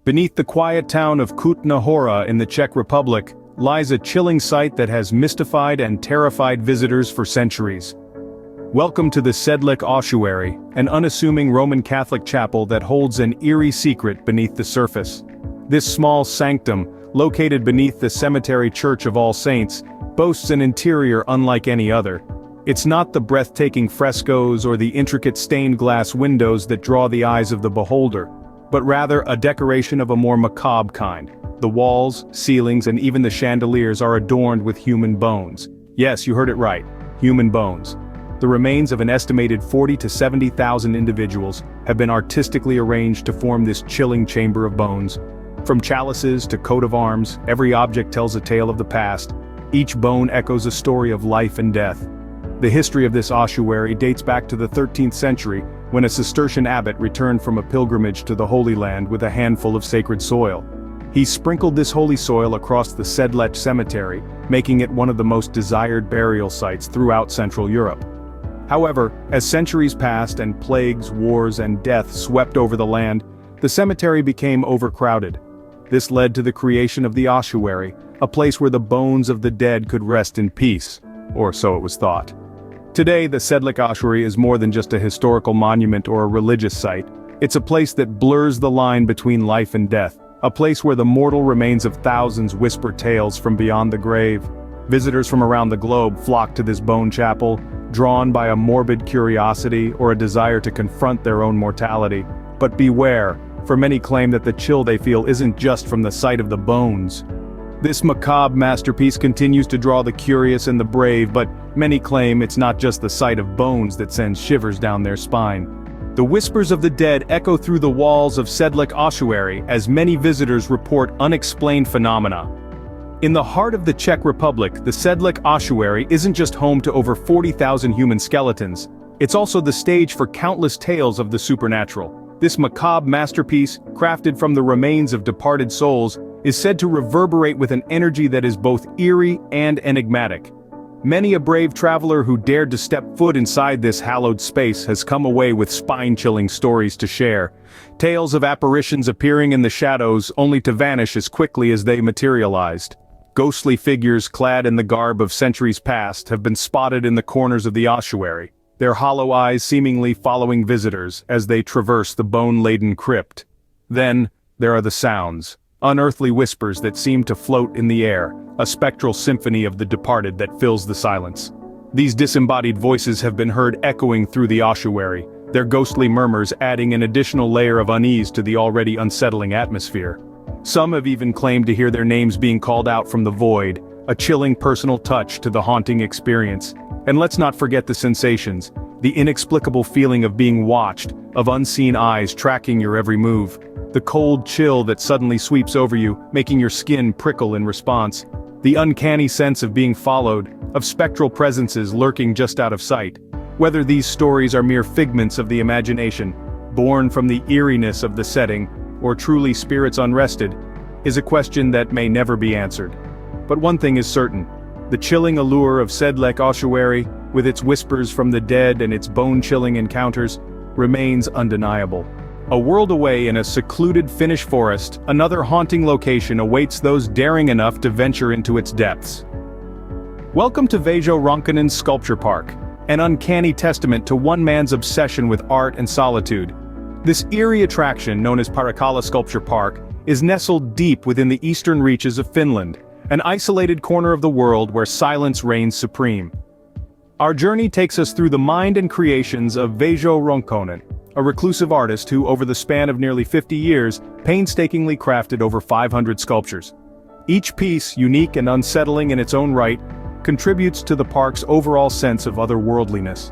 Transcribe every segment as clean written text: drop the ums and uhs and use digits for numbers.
Beneath the quiet town of Kutna Hora in the Czech Republic, lies a chilling sight that has mystified and terrified visitors for centuries. Welcome to the Sedlec Ossuary, an unassuming Roman Catholic chapel that holds an eerie secret beneath the surface. This small sanctum, located beneath the cemetery Church of All Saints, boasts an interior unlike any other. It's not the breathtaking frescoes or the intricate stained glass windows that draw the eyes of the beholder, but rather a decoration of a more macabre kind. The walls, ceilings, and even the chandeliers are adorned with human bones. Yes, you heard it right, human bones. The remains of an estimated 40 to 70,000 individuals have been artistically arranged to form this chilling chamber of bones. From chalices to coat of arms, every object tells a tale of the past. Each bone echoes a story of life and death. The history of this ossuary dates back to the 13th century, when a Cistercian abbot returned from a pilgrimage to the Holy Land with a handful of sacred soil. He sprinkled this holy soil across the Sedlec cemetery, making it one of the most desired burial sites throughout Central Europe. However, as centuries passed and plagues, wars, and death swept over the land, the cemetery became overcrowded. This led to the creation of the ossuary, a place where the bones of the dead could rest in peace, or so it was thought. Today, the Sedlec Ossuary is more than just a historical monument or a religious site. It's a place that blurs the line between life and death, a place where the mortal remains of thousands whisper tales from beyond the grave. Visitors from around the globe flock to this bone chapel, drawn by a morbid curiosity or a desire to confront their own mortality. But beware, for many claim that the chill they feel isn't just from the sight of the bones. This macabre masterpiece continues to draw the curious and the brave, but many claim it's not just the sight of bones that sends shivers down their spine. The whispers of the dead echo through the walls of Sedlec Ossuary as many visitors report unexplained phenomena. In the heart of the Czech Republic, the Sedlec Ossuary isn't just home to over 40,000 human skeletons, it's also the stage for countless tales of the supernatural. This macabre masterpiece, crafted from the remains of departed souls, is said to reverberate with an energy that is both eerie and enigmatic. Many a brave traveler who dared to step foot inside this hallowed space has come away with spine-chilling stories to share. Tales of apparitions appearing in the shadows only to vanish as quickly as they materialized. Ghostly figures clad in the garb of centuries past have been spotted in the corners of the ossuary, their hollow eyes seemingly following visitors as they traverse the bone-laden crypt. Then, there are the sounds. Unearthly whispers that seem to float in the air, a spectral symphony of the departed that fills the silence. These disembodied voices have been heard echoing through the ossuary, their ghostly murmurs adding an additional layer of unease to the already unsettling atmosphere. Some have even claimed to hear their names being called out from the void, a chilling personal touch to the haunting experience. And let's not forget the sensations, the inexplicable feeling of being watched, of unseen eyes tracking your every move. The cold chill that suddenly sweeps over you, making your skin prickle in response. The uncanny sense of being followed, of spectral presences lurking just out of sight. Whether these stories are mere figments of the imagination, born from the eeriness of the setting, or truly spirits unrested, is a question that may never be answered. But one thing is certain, the chilling allure of Sedlec Ossuary, with its whispers from the dead and its bone-chilling encounters, remains undeniable. A world away in a secluded Finnish forest, another haunting location awaits those daring enough to venture into its depths. Welcome to Viejo Rönkkönen Sculpture Park, an uncanny testament to one man's obsession with art and solitude. This eerie attraction, known as Paranormal Sculpture Park, is nestled deep within the eastern reaches of Finland, an isolated corner of the world where silence reigns supreme. Our journey takes us through the mind and creations of Viejo Rönkkönen, a reclusive artist who, over the span of nearly 50 years, painstakingly crafted over 500 sculptures. Each piece, unique and unsettling in its own right, contributes to the park's overall sense of otherworldliness.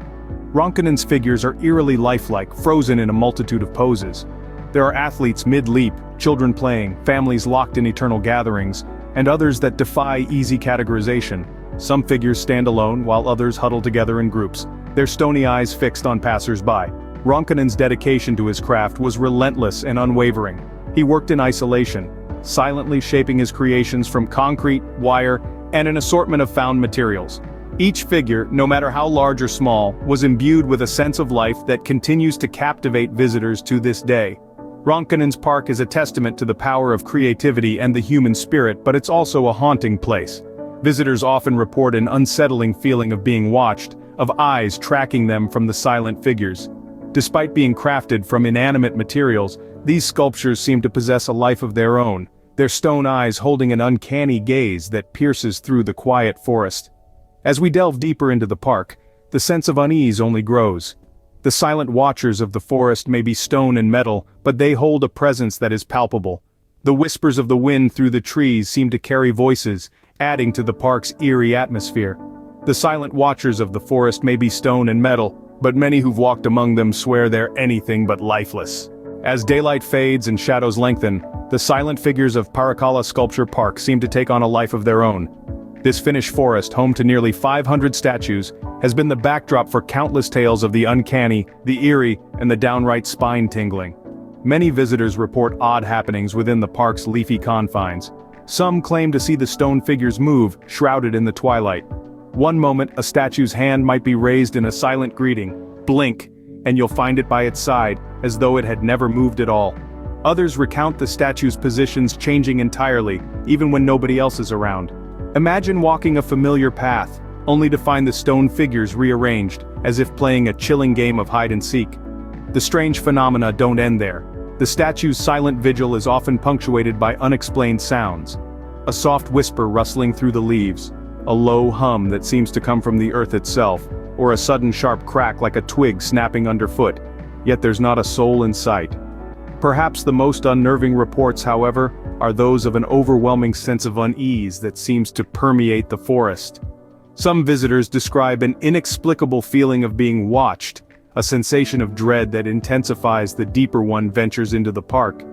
Rönkkönen's figures are eerily lifelike, frozen in a multitude of poses. There are athletes mid-leap, children playing, families locked in eternal gatherings, and others that defy easy categorization. Some figures stand alone while others huddle together in groups, their stony eyes fixed on passers-by. Rönkkönen's dedication to his craft was relentless and unwavering. He worked in isolation, silently shaping his creations from concrete, wire, and an assortment of found materials. Each figure, no matter how large or small, was imbued with a sense of life that continues to captivate visitors to this day. Rönkönen's park is a testament to the power of creativity and the human spirit, but it's also a haunting place. Visitors often report an unsettling feeling of being watched, of eyes tracking them from the silent figures. Despite being crafted from inanimate materials, these sculptures seem to possess a life of their own, their stone eyes holding an uncanny gaze that pierces through the quiet forest. As we delve deeper into the park, the sense of unease only grows. The silent watchers of the forest may be stone and metal, but they hold a presence that is palpable. The whispers of the wind through the trees seem to carry voices, adding to the park's eerie atmosphere. The silent watchers of the forest may be stone and metal, but many who've walked among them swear they're anything but lifeless. As daylight fades and shadows lengthen, the silent figures of Paranormal Sculpture Park seem to take on a life of their own. This Finnish forest, home to nearly 500 statues, has been the backdrop for countless tales of the uncanny, the eerie, and the downright spine-tingling. Many visitors report odd happenings within the park's leafy confines. Some claim to see the stone figures move, shrouded in the twilight. One moment, a statue's hand might be raised in a silent greeting. Blink, and you'll find it by its side, as though it had never moved at all. Others recount the statue's positions changing entirely, even when nobody else is around. Imagine walking a familiar path, only to find the stone figures rearranged, as if playing a chilling game of hide-and-seek. The strange phenomena don't end there. The statue's silent vigil is often punctuated by unexplained sounds. A soft whisper rustling through the leaves, a low hum that seems to come from the earth itself, or a sudden sharp crack like a twig snapping underfoot, yet there's not a soul in sight. Perhaps the most unnerving reports, however, are those of an overwhelming sense of unease that seems to permeate the forest. Some visitors describe an inexplicable feeling of being watched, a sensation of dread that intensifies the deeper one ventures into the park.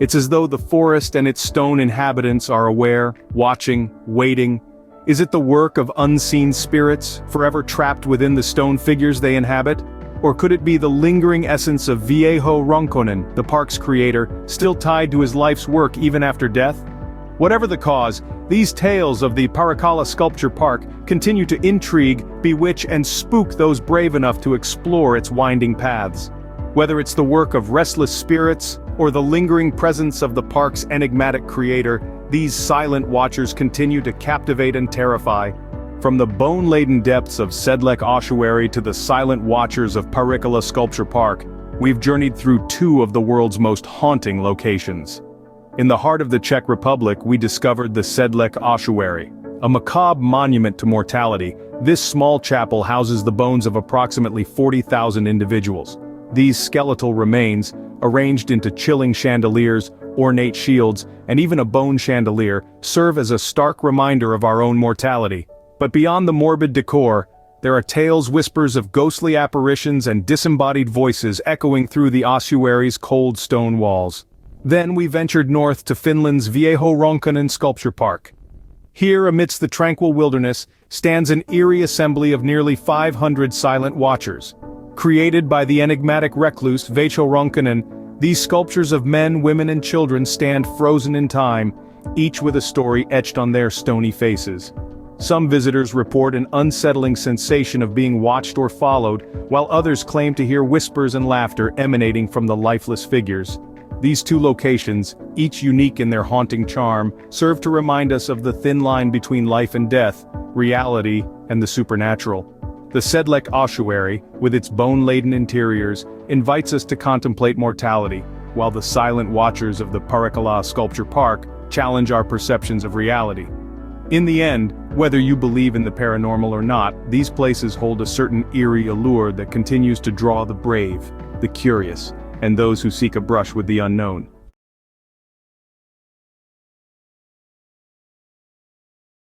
It's as though the forest and its stone inhabitants are aware, watching, waiting. Is it the work of unseen spirits, forever trapped within the stone figures they inhabit? Or could it be the lingering essence of Viejo Rönkkönen, the park's creator, still tied to his life's work even after death? Whatever the cause, these tales of the Paranormal Sculpture Park continue to intrigue, bewitch and spook those brave enough to explore its winding paths. Whether it's the work of restless spirits, or the lingering presence of the park's enigmatic creator, these silent watchers continue to captivate and terrify. From the bone-laden depths of Sedlec Ossuary to the silent watchers of Paranormal Sculpture Park, we've journeyed through two of the world's most haunting locations. In the heart of the Czech Republic, we discovered the Sedlec Ossuary, a macabre monument to mortality. This small chapel houses the bones of approximately 40,000 individuals. These skeletal remains, arranged into chilling chandeliers, ornate shields, and even a bone chandelier, serve as a stark reminder of our own mortality. But beyond the morbid decor, there are tales, whispers of ghostly apparitions and disembodied voices echoing through the ossuary's cold stone walls. Then we ventured north to Finland's Viejo Rönkkönen Sculpture Park. Here, amidst the tranquil wilderness, stands an eerie assembly of nearly 500 silent watchers. Created by the enigmatic recluse Veijo Rönkkönen, these sculptures of men, women and children stand frozen in time, each with a story etched on their stony faces. Some visitors report an unsettling sensation of being watched or followed, while others claim to hear whispers and laughter emanating from the lifeless figures. These two locations, each unique in their haunting charm, serve to remind us of the thin line between life and death, reality and the supernatural. The Sedlec Ossuary, with its bone-laden interiors, invites us to contemplate mortality, while the silent watchers of the Paranormal Sculpture Park challenge our perceptions of reality. In the end, whether you believe in the paranormal or not, these places hold a certain eerie allure that continues to draw the brave, the curious, and those who seek a brush with the unknown.